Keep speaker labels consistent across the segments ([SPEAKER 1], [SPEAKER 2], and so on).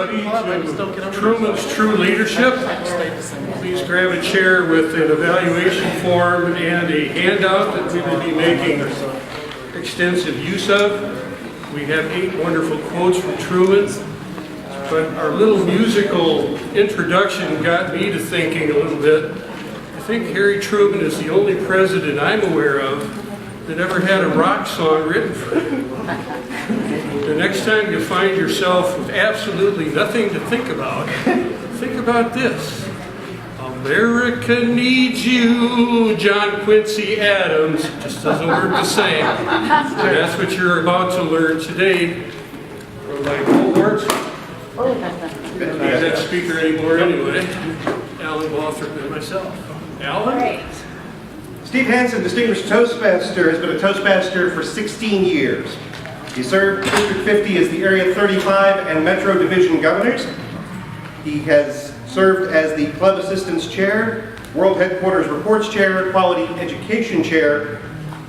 [SPEAKER 1] everybody to Truman's True Leadership. Please grab a chair with an evaluation form and a handout that we will be making extensive use of. We have 8 wonderful quotes from Truman, but our little musical introduction got me to thinking a little bit. I think Harry Truman is the only president I'm aware of that ever had a rock song written for him. The next time you find yourself with absolutely nothing to think about this. America needs you, John Quincy Adams. It just doesn't work the same. And that's what you're about to learn today from my cohort. Not that speaker anymore anyway. Alan Walthrop and myself. Alan?
[SPEAKER 2] Steve Hansen, distinguished Toastmaster, has been a Toastmaster for 16 years. He served District 50 as the Area 35 and Metro Division Governors. He has served as the Club Assistance Chair, World Headquarters Reports Chair, Quality Education Chair,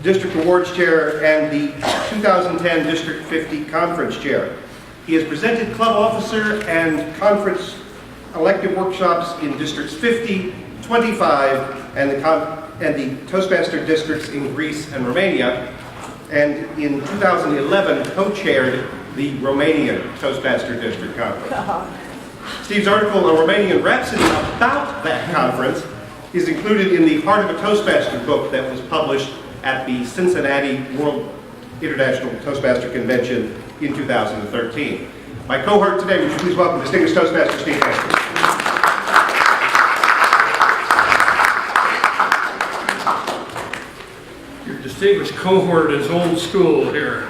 [SPEAKER 2] District Awards Chair, and the 2010 District 50 Conference Chair. He has presented club officer and conference elective workshops in Districts 50, 25, and the Toastmaster districts in Greece and Romania, and in 2011 co-chaired the Romanian Toastmaster District Conference. Steve's article, A Romanian Rhapsody, about that conference is included in the Heart of a Toastmaster book that was published at the Cincinnati World International Toastmaster Convention in 2013. My cohort today, would you please welcome distinguished Toastmaster Steve Hansen.
[SPEAKER 1] Distinguished cohort is old school here.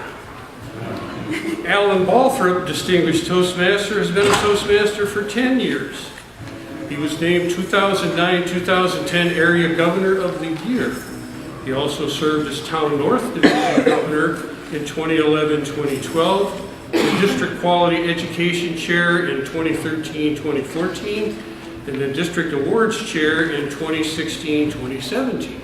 [SPEAKER 1] Alan Walthrop, distinguished Toastmaster, has been a Toastmaster for 10 years. He was named 2009-2010 Area Governor of the Year. He also served as Town North Division Governor in 2011-2012, the District Quality Education Chair in 2013-2014, and the District Awards Chair in 2016-2017.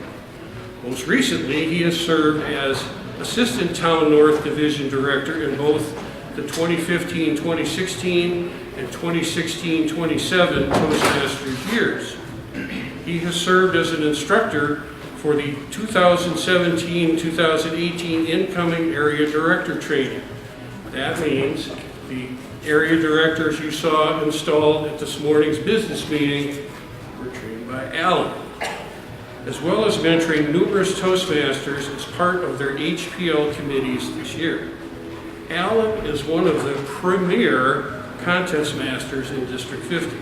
[SPEAKER 1] Most recently, he has served as Assistant Town North Division Director in both the 2015-2016 and 2016-27 Toastmasters years. He has served as an instructor for the 2017-2018 incoming Area Director training. That means the area directors you saw installed at this morning's business meeting were trained by Alan, as well as mentoring numerous Toastmasters as part of their HPL committees this year. Alan is one of the premier contest masters in District 50.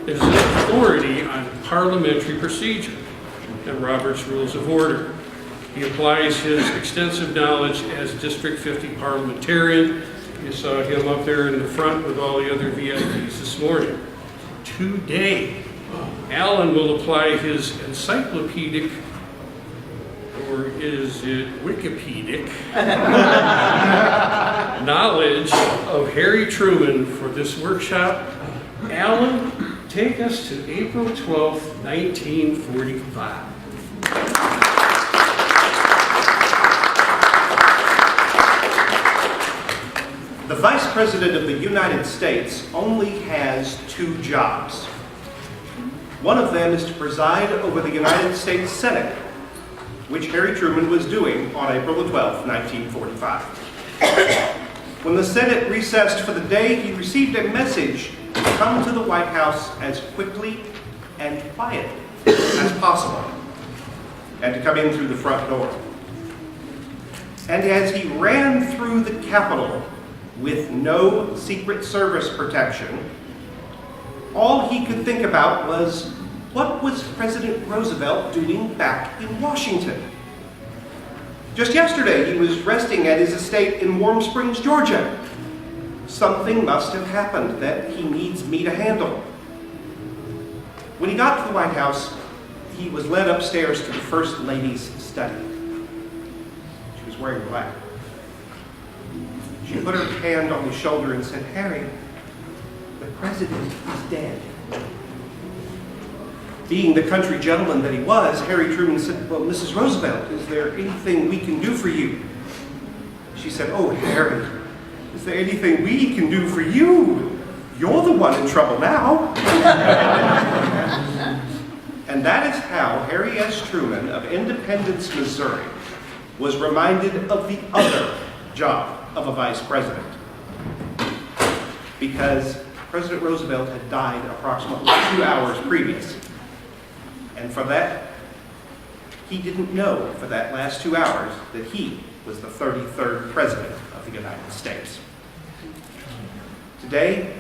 [SPEAKER 1] It is an authority on parliamentary procedure and Robert's Rules of Order. He applies his extensive knowledge as District 50 parliamentarian. You saw him up there in the front with all the other VIPs this morning. Today, Alan will apply his encyclopedic, or is it Wikipedic, knowledge of Harry Truman for this workshop. Alan, take us to April 12th, 1945.
[SPEAKER 2] The Vice President of the United States only has 2 jobs. One of them is to preside over the United States Senate, which Harry Truman was doing on April the 12th, 1945. When the Senate recessed for the day, he received a message to come to the White House as quickly and quietly as possible, and to come in through the front door. And as he ran through the Capitol with no Secret Service protection, all he could think about was, what was President Roosevelt doing back in Washington? Just yesterday, he was resting at his estate in Warm Springs, Georgia. Something must have happened that he needs me to handle. When he got to the White House, he was led upstairs to the First Lady's study. She was wearing black. She put her hand on his shoulder and said, "Harry, the president is dead." Being the country gentleman that he was, Harry Truman said, "Well, Mrs. Roosevelt, is there anything we can do for you?" She said, "Oh, Harry, is there anything we can do for you?" You're the one in trouble now. And that is how Harry S. Truman of Independence, Missouri, was reminded of the other job of a vice president. Because President Roosevelt had died approximately 2 hours previous. And for that, he didn't know for that last 2 hours that he was the 33rd President of the United States. Today,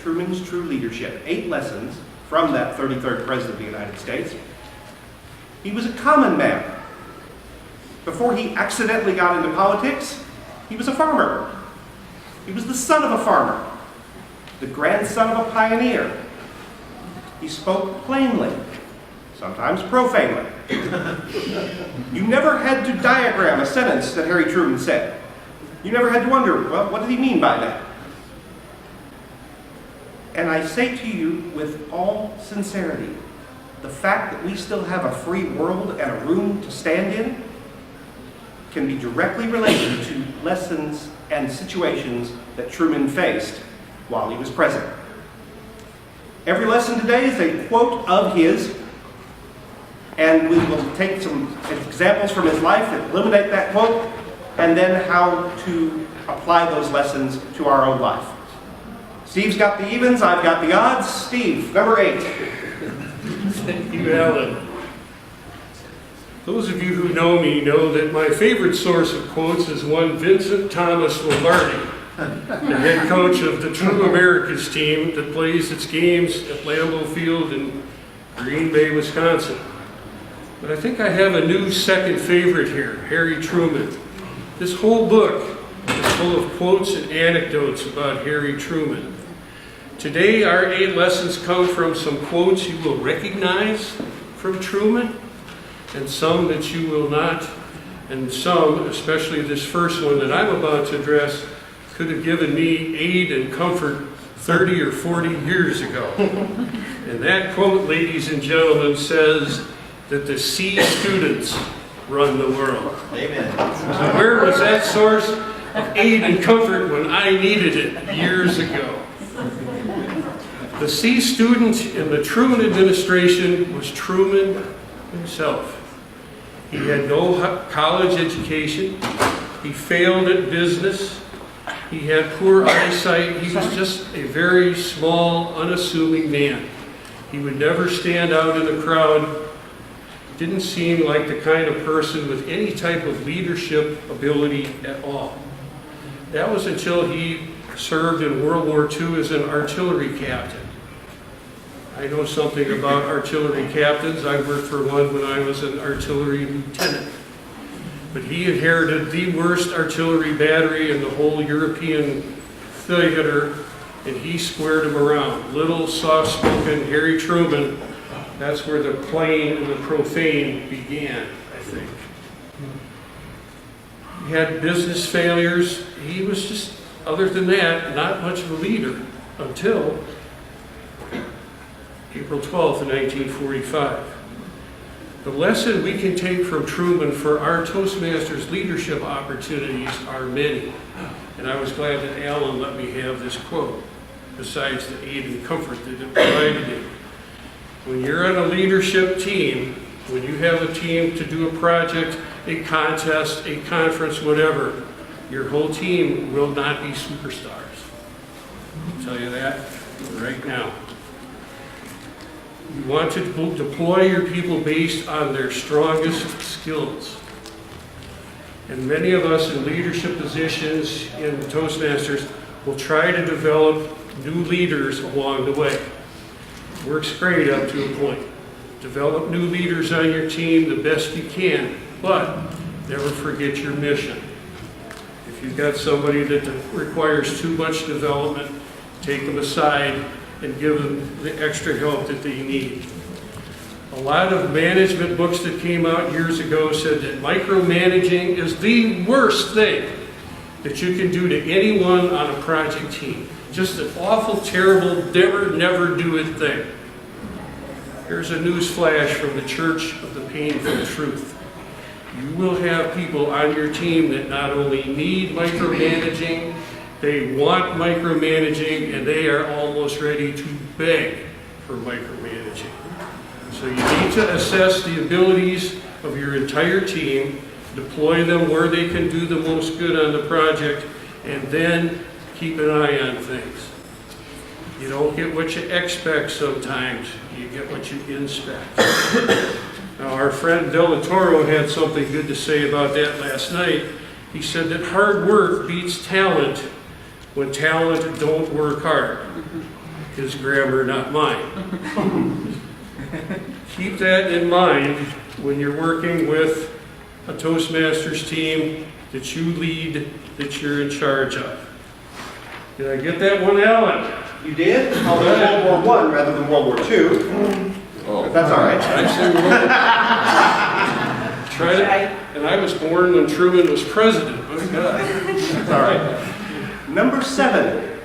[SPEAKER 2] Truman's True Leadership, 8 lessons from that 33rd President of the United States. He was a common man. Before he accidentally got into politics, he was a farmer. He was the son of a farmer, the grandson of a pioneer. He spoke plainly, sometimes profanely. You never had to diagram a sentence that Harry Truman said. You never had to wonder, well, what did he mean by that? And I say to you with all sincerity, the fact that we still have a free world and a room to stand in can be directly related to lessons and situations that Truman faced while he was president. Every lesson today is a quote of his, and we will take some examples from his life that eliminate that quote, and then how to apply those lessons to our own life. Steve's got the evens, I've got the odds. Steve, number 8.
[SPEAKER 1] Thank you, Alan. Those of you who know me know that my favorite source of quotes is one Vincent Thomas Lombardi, the head coach of the True Americas team that plays its games at Lambeau Field in Green Bay, Wisconsin. But I think I have a new second favorite here, Harry Truman. This whole book is full of quotes and anecdotes about Harry Truman. Today, our 8 lessons come from some quotes you will recognize from Truman, and some that you will not, and some, especially this first one that I'm about to address, could have given me aid and comfort 30 or 40 years ago. And that quote, ladies and gentlemen, says that the C students run the world.
[SPEAKER 3] Amen.
[SPEAKER 1] So where was that source of aid and comfort when I needed it years ago? The C student in the Truman administration was Truman himself. He had no college education. He failed at business. He had poor eyesight. He was just a very small, unassuming man. He would never stand out in a crowd. Didn't seem like the kind of person with any type of leadership ability at all. That was until he served in World War II as an artillery captain. I know something about artillery captains. I worked for one when I was an artillery lieutenant. But he inherited the worst artillery battery in the whole European theater, and he squared him around. Little, soft-spoken Harry Truman, that's where the plain and the profane began, I think. He had business failures. He was just, other than that, not much of a leader until April 12th, 1945. The lesson we can take from Truman for our Toastmasters leadership opportunities are many. And I was glad that Alan let me have this quote, besides the aid and comfort that it provided me. When you're on a leadership team, when you have a team to do a project, a contest, a conference, whatever, your whole team will not be superstars. I'll tell you that right now. You want to deploy your people based on their strongest skills. And many of us in leadership positions in Toastmasters will try to develop new leaders along the way. Works great up to a point. Develop new leaders on your team the best you can, but never forget your mission. If you've got somebody that requires too much development, take them aside and give them the extra help that they need. A lot of management books that came out years ago said that micromanaging is the worst thing that you can do to anyone on a project team. Just an awful, terrible, never do it thing. Here's a news flash from the Church of the Painful Truth. You will have people on your team that not only need micromanaging They want micromanaging, and they are almost ready to beg for micromanaging. So you need to assess the abilities of your entire team, deploy them where they can do the most good on the project, and then keep an eye on things. You don't get what you expect sometimes, you get what you inspect. Now, our friend Del Toro had something good to say about that last night. He said that hard work beats talent when talent don't work hard. His grammar, not mine. Keep that in mind when you're working with a Toastmasters team that you lead, that you're in charge of. Did I get that one, Alan?
[SPEAKER 2] You did? Although World War I rather than World War II. But that's all right.
[SPEAKER 1] Tried it, and I was born when Truman was president. Oh, God.
[SPEAKER 2] That's all right. Number 7.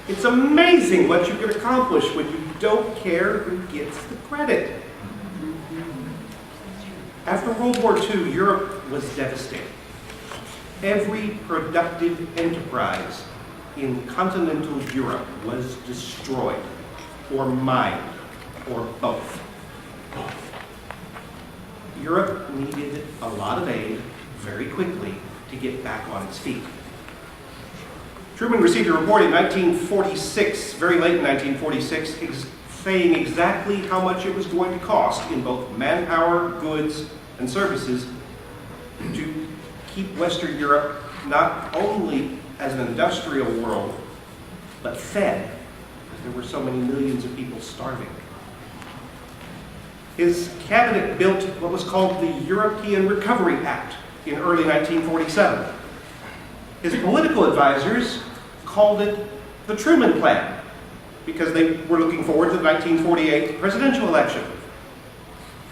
[SPEAKER 2] It's amazing what you can accomplish when you don't care who gets the credit. After World War II, Europe was devastated. Every productive enterprise in continental Europe was destroyed, or mined, or both. Europe needed a lot of aid very quickly to get back on its feet. Truman received a report in 1946, very late in 1946, saying exactly how much it was going to cost in both manpower, goods, and services to keep Western Europe not only as an industrial world, but fed, because there were so many millions of people starving. His cabinet built what was called the European Recovery Act in early 1947. His political advisors called it the Truman Plan because they were looking forward to the 1948 presidential election.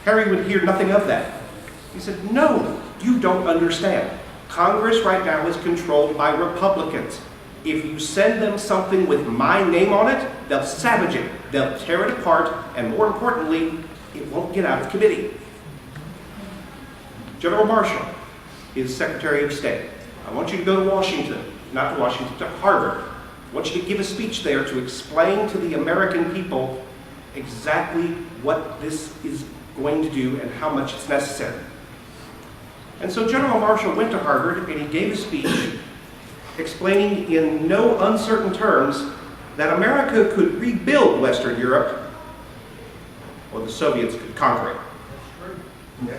[SPEAKER 2] Harry would hear nothing of that. He said, no, you don't understand. Congress right now is controlled by Republicans. If you send them something with my name on it, they'll savage it, they'll tear it apart, and more importantly, it won't get out of committee. General Marshall is Secretary of State. I want you to go to Washington, not to Washington, to Harvard. I want you to give a speech there to explain to the American people exactly what this is going to do and how much it's necessary. And so General Marshall went to Harvard and he gave a speech explaining in no uncertain terms that America could rebuild Western Europe, or the Soviets could conquer it. Yeah.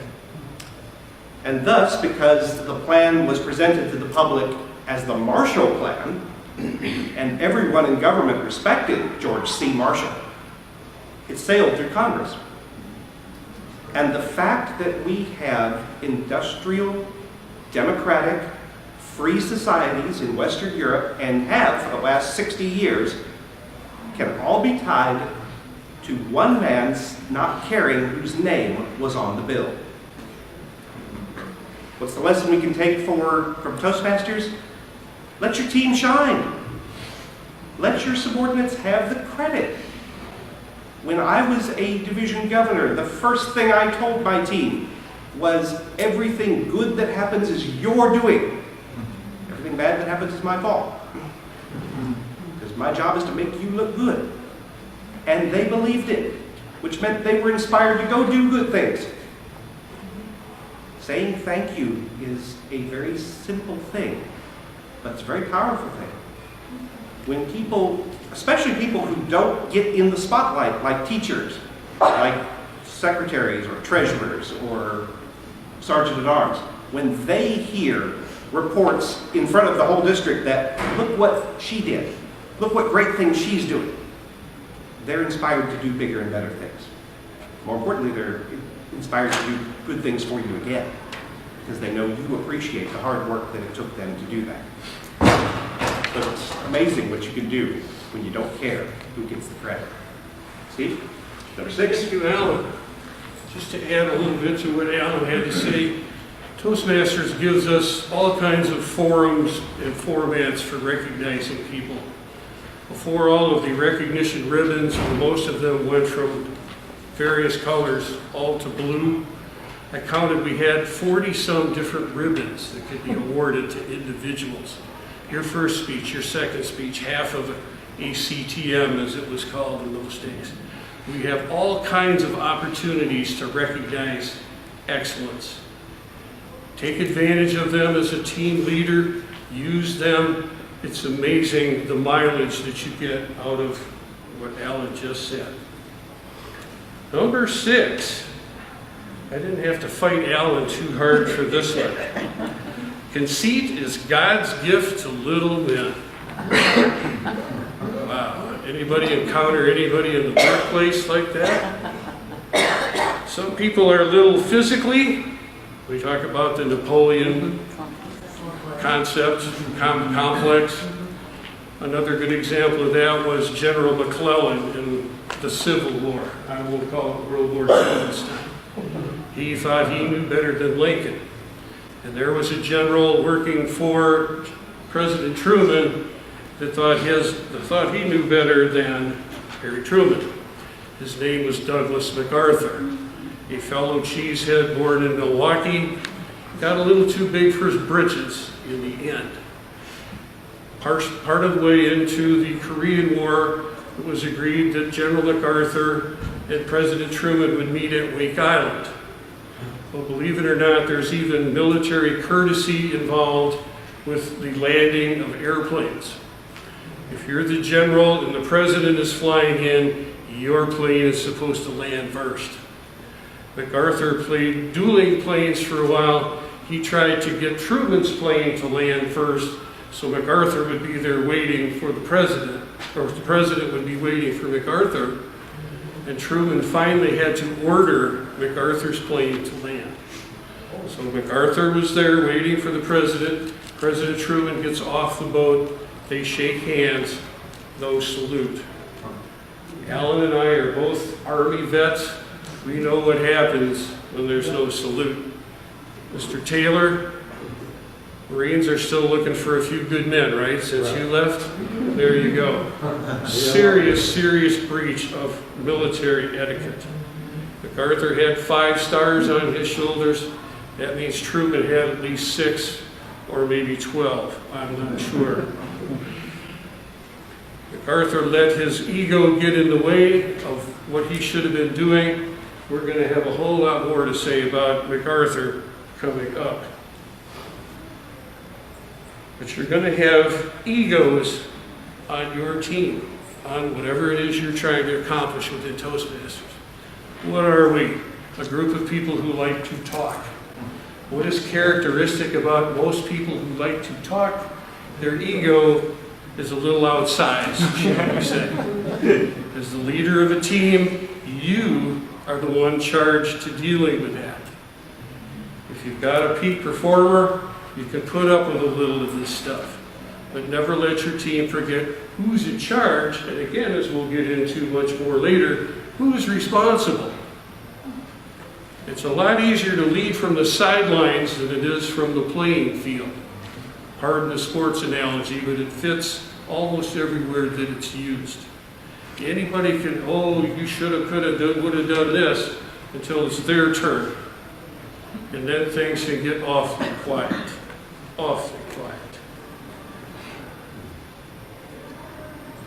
[SPEAKER 2] And thus, because the plan was presented to the public as the Marshall Plan, and everyone in government respected George C. Marshall, it sailed through Congress. And the fact that we have industrial, democratic, free societies in Western Europe, and have for the last 60 years, can all be tied to one man's not caring whose name was on the bill. What's the lesson we can take from Toastmasters? Let your team shine. Let your subordinates have the credit. When I was a division governor, the first thing I told my team was everything good that happens is your doing. Everything bad that happens is my fault. Because my job is to make you look good. And they believed it, which meant they were inspired to go do good things. Saying thank you is a very simple thing, but it's a very powerful thing. When people, especially people who don't get in the spotlight, like teachers, like secretaries or treasurers or sergeant-at-arms, when they hear reports in front of the whole district that, look what she did, look what great things she's doing, they're inspired to do bigger and better things. More importantly, they're inspired to do good things for you again, because they know you appreciate the hard work that it took them to do that. But it's amazing what you can do when you don't care who gets the credit. Steve, number 6.
[SPEAKER 1] Thank you, Alan. Just to add a little bit to what Alan had to say, Toastmasters gives us all kinds of forums and formats for recognizing people. Before all of the recognition ribbons, and most of them went from various colors all to blue, I counted we had 40-some different ribbons that could be awarded to individuals. your first speech, your second speech, half of a CTM as it was called in those days. We have all kinds of opportunities to recognize excellence. Take advantage of them as a team leader, use them. It's amazing the mileage that you get out of what Alan just said. Number 6, I didn't have to fight Alan too hard for this one. Conceit is God's gift to little men. Wow, anybody encounter anybody in the workplace like that? Some people are a little physically. We talk about the Napoleon concept, complex. Another good example of that was General McClellan in the Civil War. I won't call it World War II this time. He thought he knew better than Lincoln. And there was a general working for President Truman that thought he knew better than Harry Truman. His name was Douglas MacArthur, a fellow cheesehead born in Milwaukee, got a little too big for his britches in the end. Part of the way into the Korean War, it was agreed that General MacArthur and President Truman would meet at Wake Island. Well, believe it or not, there's even military courtesy involved with the landing of airplanes. If you're the general and the president is flying in, your plane is supposed to land first. MacArthur played dueling planes for a while. He tried to get Truman's plane to land first, so MacArthur would be there waiting for the president, or the president would be waiting for MacArthur, and Truman finally had to order MacArthur's plane to land. So MacArthur was there waiting for the president. President Truman gets off the boat. They shake hands. No salute. Alan and I are both Army vets. We know what happens when there's no salute. Mr. Taylor, Marines are still looking for a few good men, right? Since you left? There you go. Serious, serious breach of military etiquette. MacArthur had 5 stars on his shoulders. That means Truman had at least 6 or maybe 12. I'm not sure. MacArthur let his ego get in the way of what he should have been doing. We're going to have a whole lot more to say about MacArthur coming up. But you're going to have egos on your team, on whatever it is you're trying to accomplish within Toastmasters. What are we? A group of people who like to talk. What is characteristic about most people who like to talk? Their ego is a little outsized, shall we say. As the leader of a team, you are the one charged to dealing with that. If you've got a peak performer, you can put up with a little of this stuff. But never let your team forget who's in charge, and again, as we'll get into much more later, who's responsible. It's a lot easier to lead from the sidelines than it is from the playing field. Pardon the sports analogy, but it fits almost everywhere that it's used. Anybody can, oh, you should have, could have, would have done this, until it's their turn. And then things can get awfully quiet. Awfully quiet.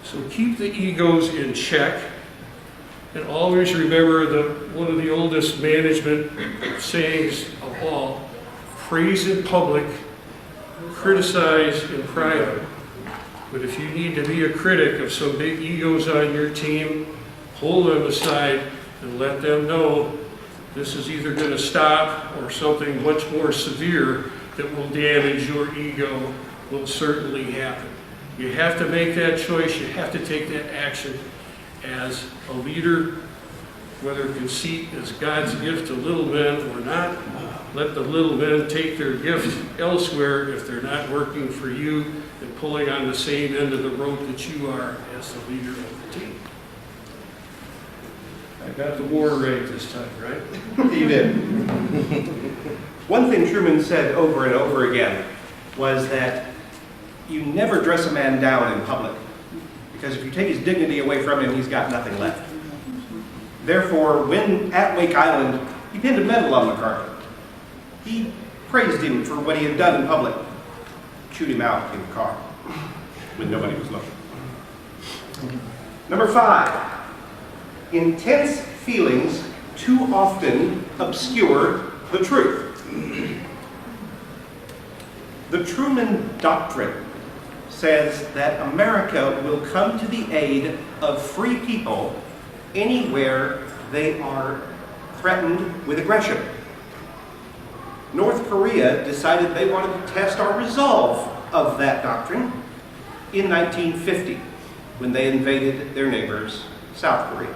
[SPEAKER 1] So keep the egos in check. And always remember one of the oldest management sayings of all: praise in public, criticize in private. But if you need to be a critic of some big egos on your team, pull them aside and let them know this is either going to stop or something much more severe that will damage your ego will certainly happen. You have to make that choice. You have to take that action as a leader, whether conceit is God's gift to little men or not. Let the little men take their gift elsewhere if they're not working for you and pulling on the same end of the rope that you are as the leader of the team. I got the war right this time, right?
[SPEAKER 2] You did. One thing Truman said over and over again was that you never dress a man down in public, because if you take his dignity away from him, he's got nothing left. Therefore, when at Wake Island, he pinned a medal on MacArthur. He praised him for what he had done in public. Chewed him out in the car. when nobody was looking. Number 5, intense feelings too often obscure the truth. The Truman Doctrine says that America will come to the aid of free people anywhere they are threatened with aggression. North Korea decided they wanted to test our resolve of that doctrine in 1950 when they invaded their neighbors, South Korea.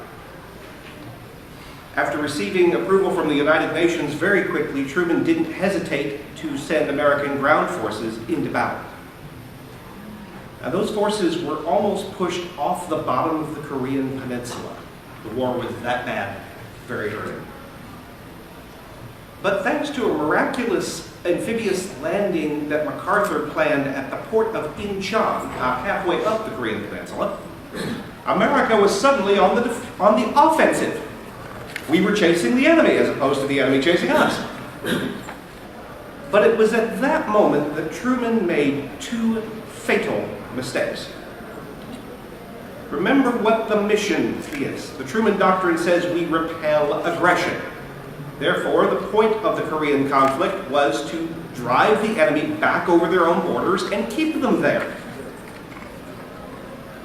[SPEAKER 2] After receiving approval from the United Nations very quickly, Truman didn't hesitate to send American ground forces into battle. Now, those forces were almost pushed off the bottom of the Korean peninsula. The war was that bad very early. But thanks to a miraculous amphibious landing that MacArthur planned at the port of Incheon, halfway up the Korean peninsula, America was suddenly on the offensive. We were chasing the enemy as opposed to the enemy chasing us. But it was at that moment that Truman made 2 fatal mistakes. Remember what the mission is. The Truman Doctrine says we repel aggression. Therefore, the point of the Korean conflict was to drive the enemy back over their own borders and keep them there.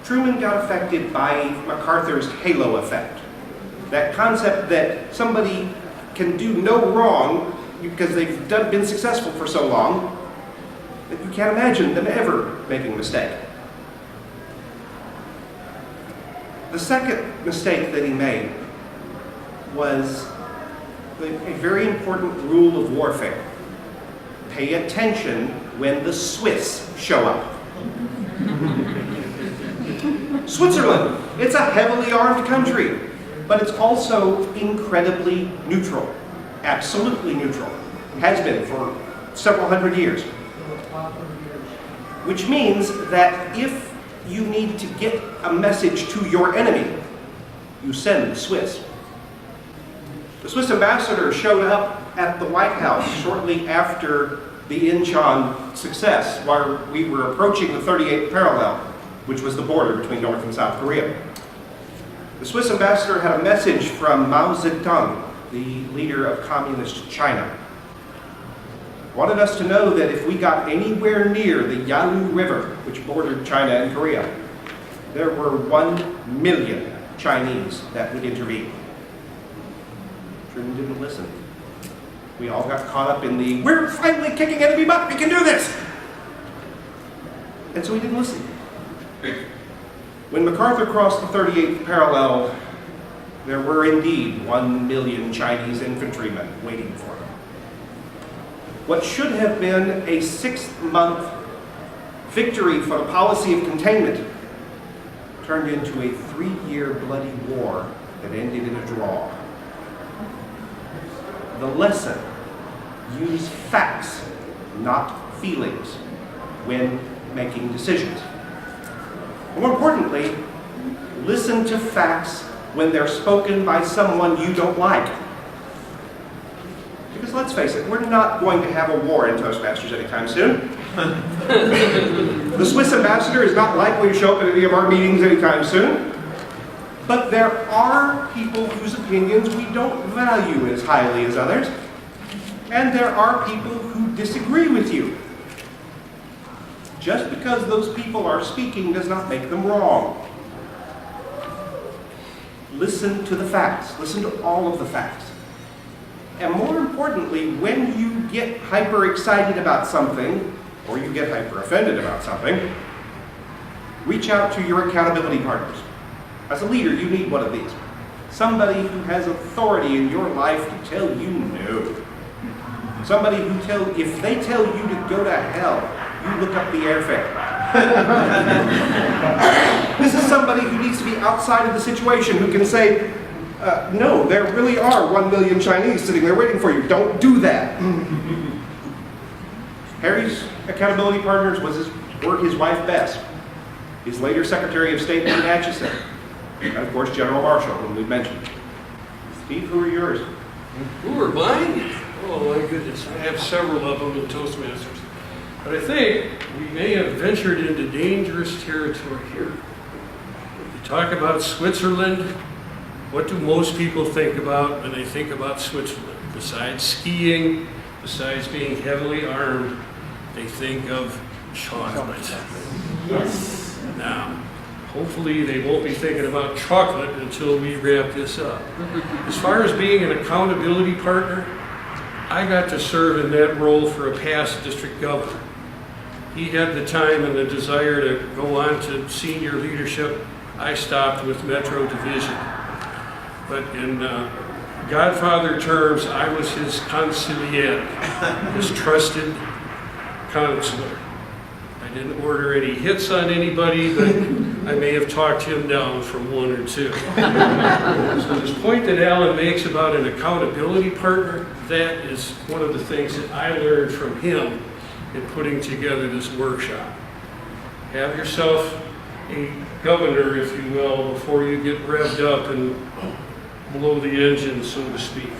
[SPEAKER 2] Truman got affected by MacArthur's halo effect. That concept that somebody can do no wrong because they've been successful for so long that you can't imagine them ever making a mistake. The second mistake that he made was a very important rule of warfare. Pay attention when the Swiss show up. Switzerland, it's a heavily armed country, but it's also incredibly neutral. Absolutely neutral. Has been for several hundred years. Which means that if you need to get a message to your enemy, you send the Swiss. The Swiss ambassador showed up at the White House shortly after the Incheon success, while we were approaching the 38th parallel, which was the border between North and South Korea. The Swiss ambassador had a message from Mao Zedong, the leader of communist China. Wanted us to know that if we got anywhere near the Yalu River, which bordered China and Korea, there were 1 million Chinese that would intervene. Truman didn't listen. We all got caught up in the, we're finally kicking enemy butt, we can do this! And so we didn't listen. When MacArthur crossed the 38th parallel, there were indeed 1 million Chinese infantrymen waiting for him. What should have been a 6-month victory for the policy of containment turned into a 3-year bloody war that ended in a draw. The lesson: use facts, not feelings, when making decisions. More importantly, listen to facts when they're spoken by someone you don't like. Because let's face it, we're not going to have a war in Toastmasters anytime soon. The Swiss ambassador is not likely to show up at any of our meetings anytime soon. But there are people whose opinions we don't value as highly as others. And there are people who disagree with you. Just because those people are speaking does not make them wrong. Listen to the facts. Listen to all of the facts. And more importantly, when you get hyper excited about something, or you get hyper offended about something, reach out to your accountability partners. As a leader, you need one of these. Somebody who has authority in your life to tell you no. Somebody who if they tell you to go to hell, you look up the airfare. This is somebody who needs to be outside of the situation, who can say, no, there really are 1 million Chinese sitting there waiting for you. Don't do that. Harry's accountability partners were his wife, Bess, his later Secretary of State, Pete Atchison, and of course, General Marshall, whom we mentioned. Steve, who are yours?
[SPEAKER 1] Who are mine? Oh my goodness, I have several of them in Toastmasters. But I think we may have ventured into dangerous territory here. You talk about Switzerland, what do most people think about when they think about Switzerland? Besides skiing, besides being heavily armed, they think of chocolate.
[SPEAKER 3] Yes.
[SPEAKER 1] Now, hopefully they won't be thinking about chocolate until we wrap this up. As far as being an accountability partner, I got to serve in that role for a past district governor. He had the time and the desire to go on to senior leadership. I stopped with Metro Division. But in Godfather terms, I was his consigliere, his trusted counselor. I didn't order any hits on anybody, but I may have talked him down from one or two. So this point that Alan makes about an accountability partner, that is one of the things that I learned from him in putting together this workshop. Have yourself a governor, if you will, before you get revved up and blow the engine, so to speak.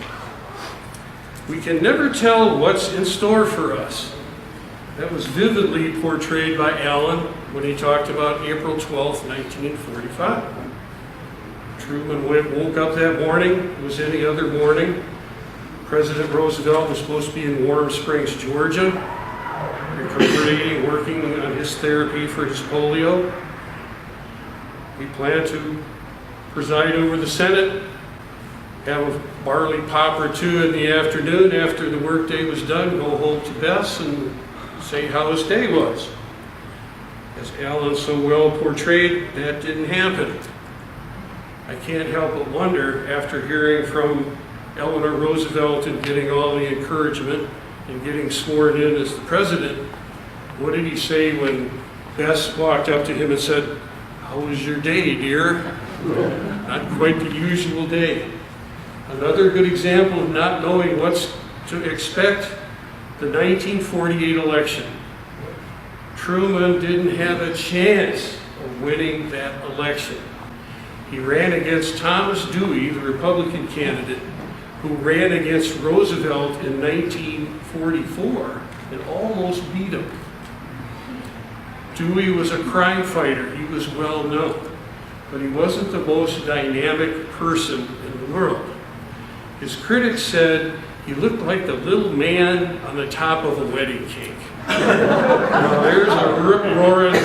[SPEAKER 1] We can never tell what's in store for us. That was vividly portrayed by Alan when he talked about April 12th, 1945. Truman woke up that morning. It was any other morning. President Roosevelt was supposed to be in Warm Springs, Georgia, recuperating, working on his therapy for his polio. He planned to preside over the Senate, have a barley pop or two in the afternoon after the workday was done, go home to Bess and say how his day was. As Alan so well portrayed, that didn't happen. I can't help but wonder, after hearing from Eleanor Roosevelt and getting all the encouragement and getting sworn in as the president, what did he say when Bess walked up to him and said, "How was your day, dear?" Not quite the usual day. Another good example of not knowing what to expect, the 1948 election. Truman didn't have a chance of winning that election. He ran against Thomas Dewey, the Republican candidate, who ran against Roosevelt in 1944 and almost beat him. Dewey was a crime fighter. He was well known, but he wasn't the most dynamic person in the world. His critics said he looked like the little man on the top of a wedding cake. Now there's a rip-roaring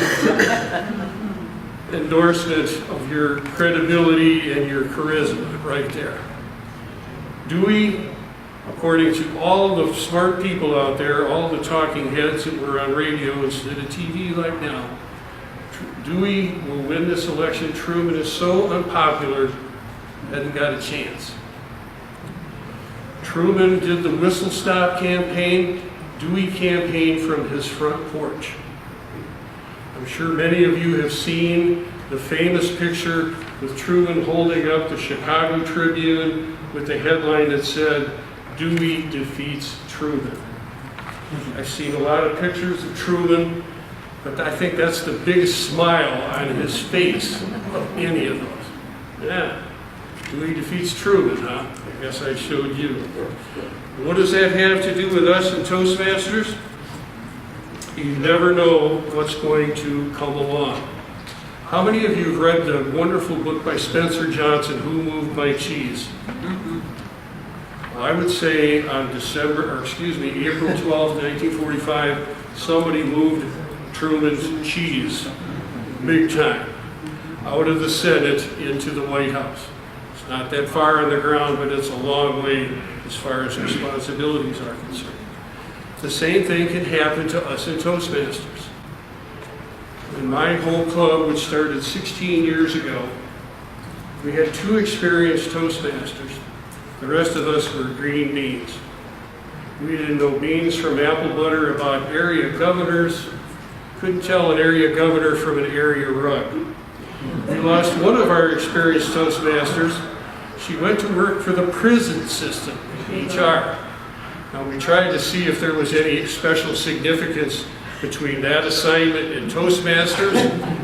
[SPEAKER 1] endorsement of your credibility and your charisma right there. Dewey, according to all the smart people out there, all the talking heads that were on radio instead of TV like now, Dewey will win this election. Truman is so unpopular, hasn't got a chance. Truman did the whistle-stop campaign. Dewey campaigned from his front porch. I'm sure many of you have seen the famous picture with Truman holding up the Chicago Tribune with the headline that said, "Dewey defeats Truman." I've seen a lot of pictures of Truman, but I think that's the biggest smile on his face of any of those. Yeah, Dewey defeats Truman, huh? I guess I showed you. What does that have to do with us in Toastmasters? You never know what's going to come along. How many of you have read the wonderful book by Spencer Johnson, Who Moved My Cheese? Well, I would say on April 12, 1945, somebody moved Truman's cheese, big time, out of the Senate into the White House. It's not that far on the ground, but it's a long way as far as responsibilities are concerned. The same thing can happen to us in Toastmasters. In my whole club, which started 16 years ago, we had 2 experienced Toastmasters. The rest of us were green beans. We didn't know beans from apple butter about area governors. Couldn't tell an area governor from an area rug. We lost one of our experienced Toastmasters. She went to work for the prison system, HR. Now, we tried to see if there was any special significance between that assignment and Toastmasters.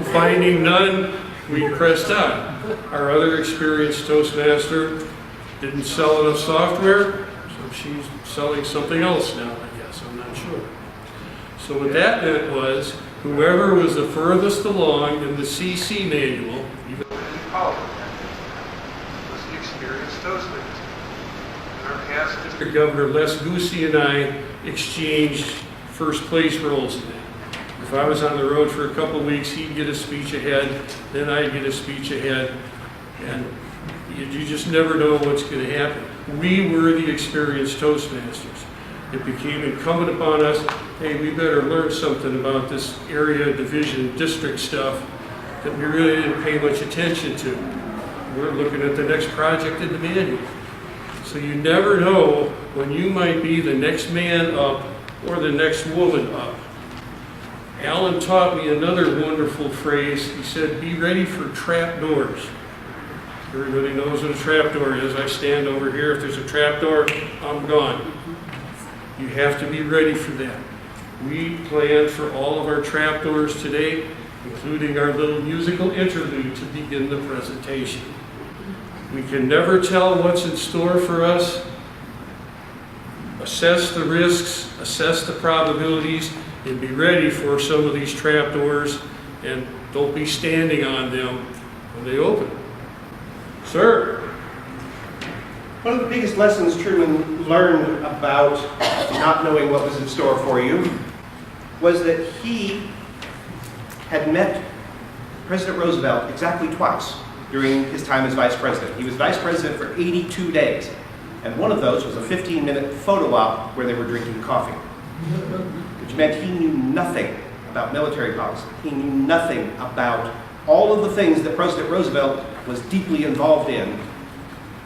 [SPEAKER 1] Finding none, we pressed on. Our other experienced Toastmaster didn't sell enough software, so she's selling something else now, I guess. I'm not sure. So what that meant was, whoever was the furthest along in the CC manual, even was the experienced Toastmaster. And our past district governor, Les Goosey, and I exchanged first place roles in that. If I was on the road for a couple of weeks, he'd get a speech ahead, then I'd get a speech ahead, and you just never know what's going to happen. We were the experienced Toastmasters. It became incumbent upon us, hey, we better learn something about this area, division, district stuff that we really didn't pay much attention to. We're looking at the next project in the manual. So you never know when you might be the next man up or the next woman up. Alan taught me another wonderful phrase. He said, be ready for trap doors. Everybody knows what a trap door is. I stand over here. If there's a trap door, I'm gone. You have to be ready for that. We planned for all of our trap doors today, including our little musical interlude to begin the presentation. We can never tell what's in store for us. Assess the risks, assess the probabilities, and be ready for some of these trap doors, and don't be standing on them when they open. Sir?
[SPEAKER 2] One of the biggest lessons Truman learned about not knowing what was in store for you was that he had met President Roosevelt exactly twice during his time as vice president. He was vice president for 82 days, and one of those was a 15-minute photo op where they were drinking coffee, which meant he knew nothing about military policy. He knew nothing about all of the things that President Roosevelt was deeply involved in.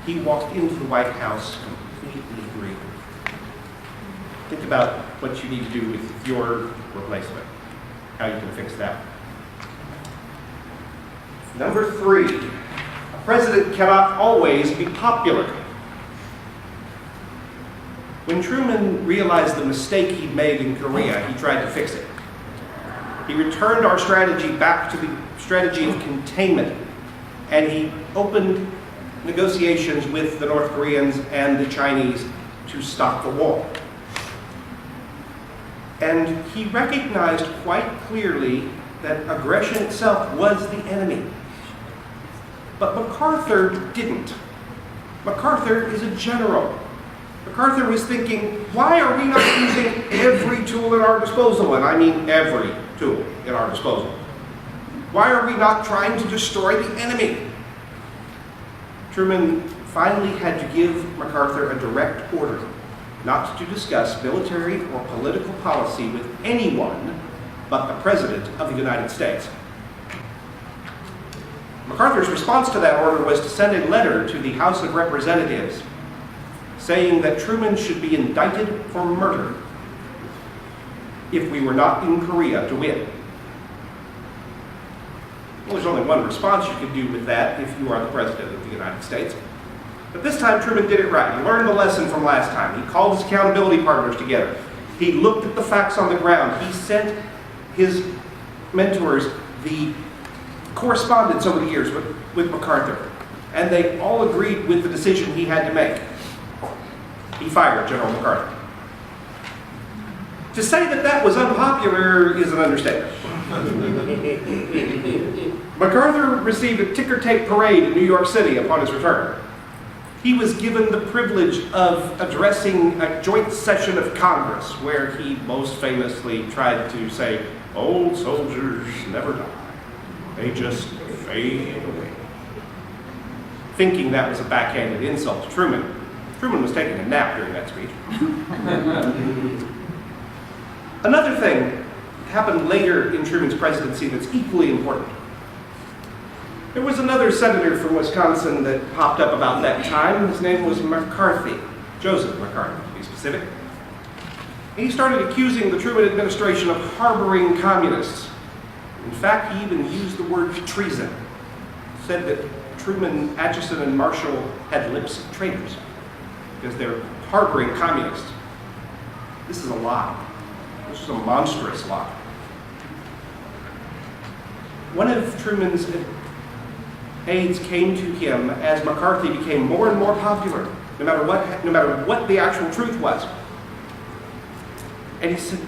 [SPEAKER 2] He walked into the White House completely green. Think about what you need to do with your replacement, how you can fix that. Number 3, a president cannot always be popular. When Truman realized the mistake he'd made in Korea, he tried to fix it. He returned our strategy back to the strategy of containment, and he opened negotiations with the North Koreans and the Chinese to stop the wall. And he recognized quite clearly that aggression itself was the enemy. But MacArthur didn't. MacArthur is a general. MacArthur was thinking, why are we not using every tool at our disposal? And I mean every tool at our disposal. Why are we not trying to destroy the enemy? Truman finally had to give MacArthur a direct order not to discuss military or political policy with anyone but the President of the United States. MacArthur's response to that order was to send a letter to the House of Representatives saying that Truman should be indicted for murder if we were not in Korea to win. Well, there's only one response you can do with that if you are the President of the United States. But this time Truman did it right. He learned the lesson from last time. He called his accountability partners together. He looked at the facts on the ground. He sent his mentors the correspondence over the years with MacArthur. And they all agreed with the decision he had to make. He fired General MacArthur. To say that that was unpopular is an understatement. MacArthur received a ticker tape parade in New York City upon his return. He was given the privilege of addressing a joint session of Congress where he most famously tried to say, old soldiers never die. They just fade away. Thinking that was a backhanded insult to Truman. Truman was taking a nap during that speech. Another thing happened later in Truman's presidency that's equally important. There was another senator from Wisconsin that popped up about that time. His name was McCarthy, Joseph McCarthy, to be specific. He started accusing the Truman administration of harboring communists. In fact, he even used the word treason. Said that Truman, Atchison, and Marshall had lips of traitors because they're harboring communists. This is a lie. This is a monstrous lie. One of Truman's aides came to him as McCarthy became more and more popular, no matter what the actual truth was. And he said,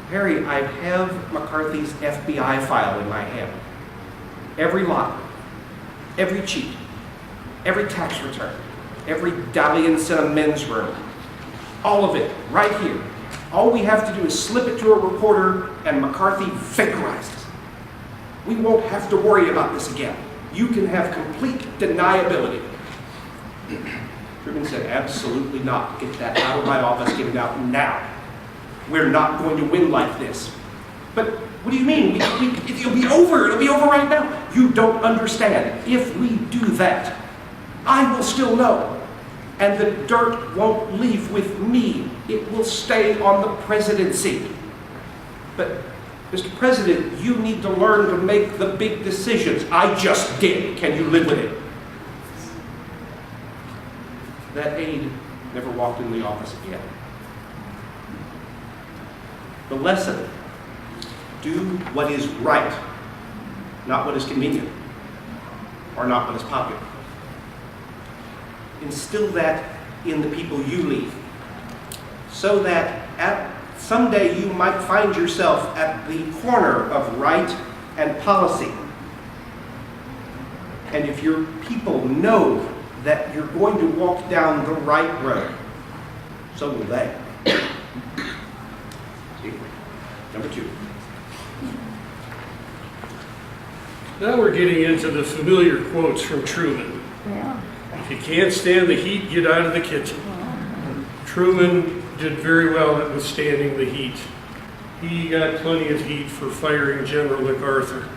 [SPEAKER 2] Harry, I have McCarthy's FBI file in my hand. Every lie, every cheat, every tax return, every dalliance in a men's room, all of it right here. All we have to do is slip it to a reporter and McCarthy vaporizes. We won't have to worry about this again. You can have complete deniability. Truman said, absolutely not. Get that out of my office, get it out now. We're not going to win like this. But what do you mean? It'll be over. It'll be over right now. You don't understand. If we do that, I will still know. And the dirt won't leave with me. It will stay on the presidency. But, Mr. President, you need to learn to make the big decisions. I just did. Can you live with it? That aide never walked in the office again. The lesson: do what is right, not what is convenient, or not what is popular. Instill that in the people you lead, so that someday you might find yourself at the corner of right and policy. And if your people know that you're going to walk down the right road, so will they. Number 2.
[SPEAKER 1] Now we're getting into the familiar quotes from Truman.
[SPEAKER 3] Yeah.
[SPEAKER 1] If you can't stand the heat, get out of the kitchen. Truman did very well at withstanding the heat. He got plenty of heat for firing General MacArthur.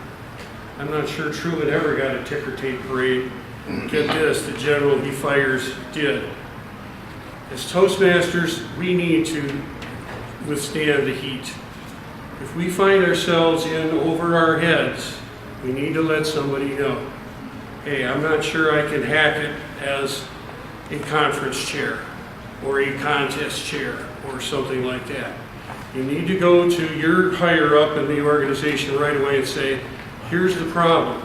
[SPEAKER 1] I'm not sure Truman ever got a ticker tape parade. Get this, the general he fires did. As Toastmasters, we need to withstand the heat. If we find ourselves in over our heads, we need to let somebody know, hey, I'm not sure I can hack it as a conference chair or a contest chair or something like that. You need to go to your higher up in the organization right away and say, here's the problem.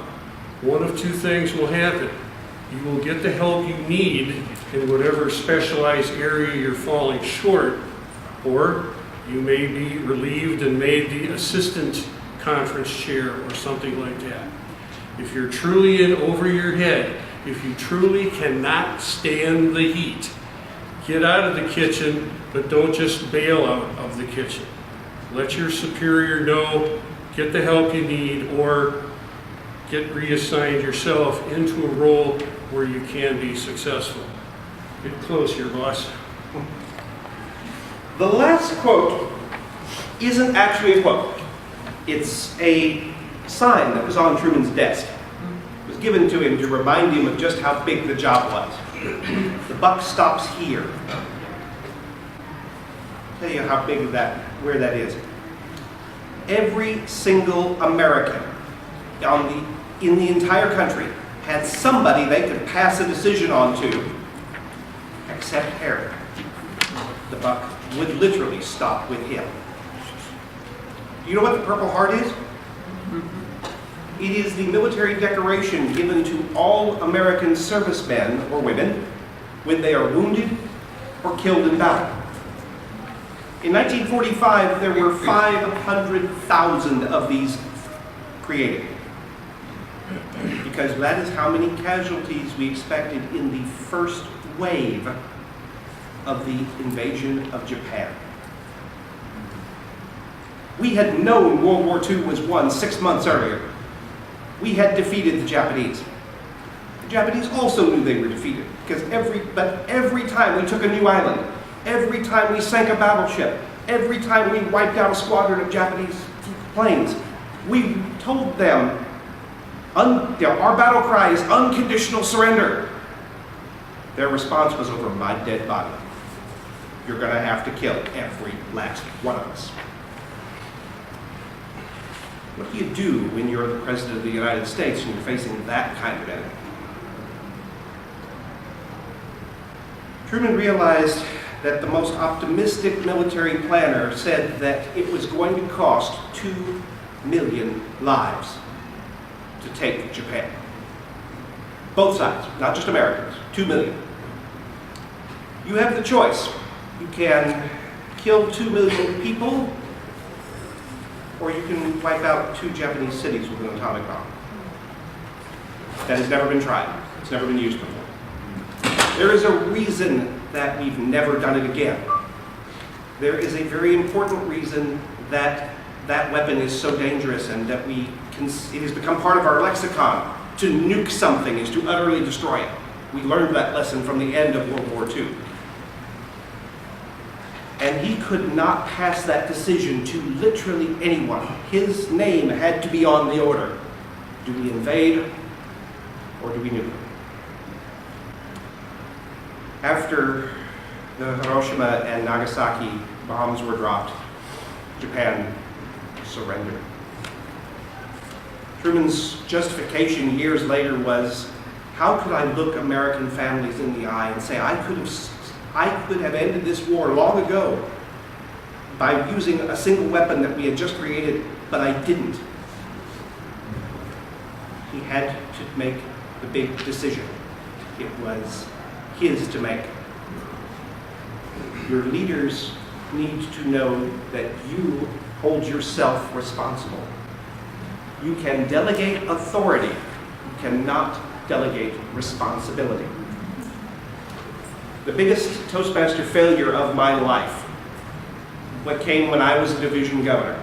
[SPEAKER 1] One of 2 things will happen. You will get the help you need in whatever specialized area you're falling short, or you may be relieved and made the assistant conference chair or something like that. If you're truly in over your head, if you truly cannot stand the heat, get out of the kitchen, but don't just bail out of the kitchen. Let your superior know, get the help you need, or get reassigned yourself into a role where you can be successful. Get close here, boss.
[SPEAKER 2] The last quote isn't actually a quote. It's a sign that was on Truman's desk. It was given to him to remind him of just how big the job was. The buck stops here. I'll tell you how big where that is. Every single American in the entire country had somebody they could pass a decision on to, except Harry. The buck would literally stop with him. You know what the Purple Heart is? It is the military decoration given to all American servicemen or women when they are wounded or killed in battle. In 1945, there were 500,000 of these created, because that is how many casualties we expected in the first wave of the invasion of Japan. We had known World War II was won 6 months earlier. We had defeated the Japanese. The Japanese also knew they were defeated, because every time we took a new island, every time we sank a battleship, every time we wiped out a squadron of Japanese planes, we told them, our battle cry is unconditional surrender. Their response was, over my dead body. You're going to have to kill every last one of us. What do you do when you're the President of the United States and you're facing that kind of enemy? Truman realized that the most optimistic military planner said that it was going to cost 2 million lives to take Japan. Both sides, not just Americans, 2 million. You have the choice. You can kill 2 million people, you can wipe out 2 Japanese cities with an atomic bomb. That has never been tried. It's never been used before. There is a reason that we've never done it again. There is a very important reason that that weapon is so dangerous and that it has become part of our lexicon. To nuke something is to utterly destroy it. We learned that lesson from the end of World War II. And he could not pass that decision to literally anyone. His name had to be on the order. Do we invade or do we nuke them? After the Hiroshima and Nagasaki bombs were dropped, Japan surrendered. Truman's justification years later was, how could I look American families in the eye and say, I could have ended this war long ago by using a single weapon that we had just created, but I didn't. He had to make the big decision. It was his to make. Your leaders need to know that you hold yourself responsible. You can delegate authority, you cannot delegate responsibility. The biggest Toastmaster failure of my life, what came when I was a division governor.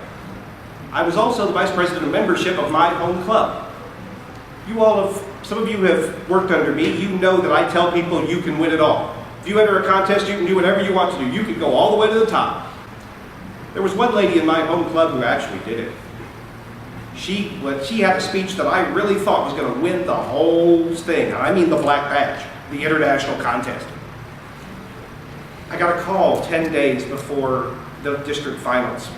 [SPEAKER 2] I was also the vice president of membership of my home club. Some of you have worked under me, you know that I tell people you can win it all. If you enter a contest, you can do whatever you want to do. You can go all the way to the top. There was one lady in my home club who actually did it. She had a speech that I really thought was going to win the whole thing. I mean the black badge, the international contest. I got a call 10 days before the district finals.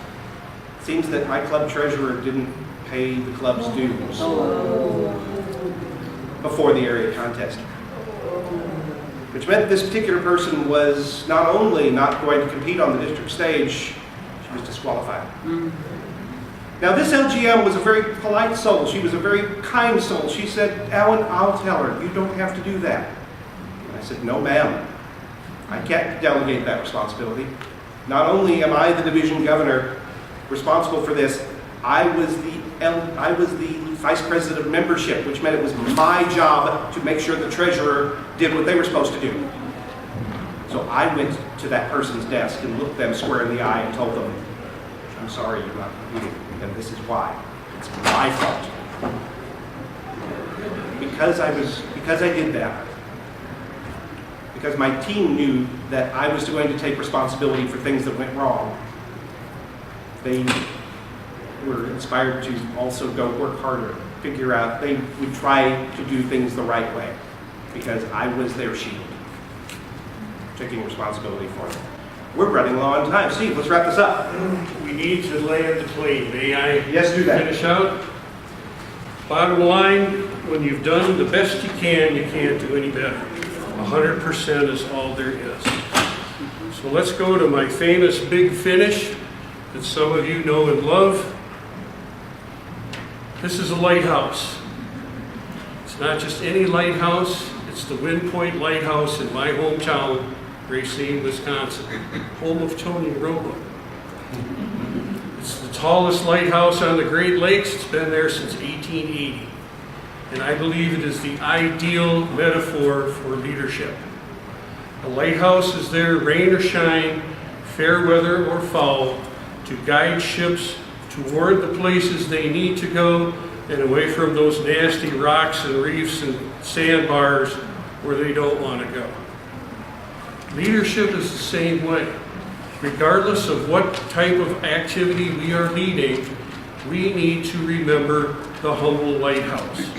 [SPEAKER 2] It seems that my club treasurer didn't pay the club's dues before the area contest. Which meant this particular person was not only not going to compete on the district stage, she was disqualified. Now this LGM was a very polite soul. She was a very kind soul. She said, Alan, I'll tell her, you don't have to do that. And I said, no ma'am, I can't delegate that responsibility. Not only am I the division governor responsible for this, I was the vice president of membership, which meant it was my job to make sure the treasurer did what they were supposed to do. So I went to that person's desk and looked them square in the eye and told them, I'm sorry you're not competing, and this is why. It's my fault. Because I did that, because my team knew that I was going to take responsibility for things that went wrong, they were inspired to also go work harder, figure out, they would try to do things the right way, because I was their shield, taking responsibility for them. We're running low on time. Steve, let's wrap this up.
[SPEAKER 1] We need to land the plane. May I
[SPEAKER 2] Yes, do that.
[SPEAKER 1] finish out? Bottom line, when you've done the best you can't do any better. 100% is all there is. So let's go to my famous big finish that some of you know and love. This is a lighthouse. It's not just any lighthouse, it's the Wind Point Lighthouse in my hometown, Racine, Wisconsin, home of Tony Romo. It's the tallest lighthouse on the Great Lakes. It's been there since 1880. And I believe it is the ideal metaphor for leadership. A lighthouse is there, rain or shine, fair weather or foul, to guide ships toward the places they need to go and away from those nasty rocks and reefs and sandbars where they don't want to go. Leadership is the same way. Regardless of what type of activity we are leading, we need to remember the humble lighthouse.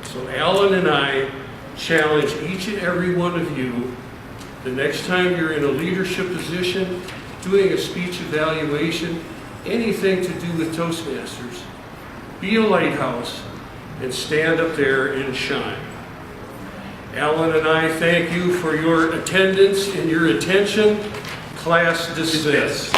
[SPEAKER 1] So Alan and I challenge each and every one of you, the next time you're in a leadership position, doing a speech evaluation, anything to do with Toastmasters, be a lighthouse and stand up there and shine. Alan and I thank you for your attendance and your attention. Class dismissed.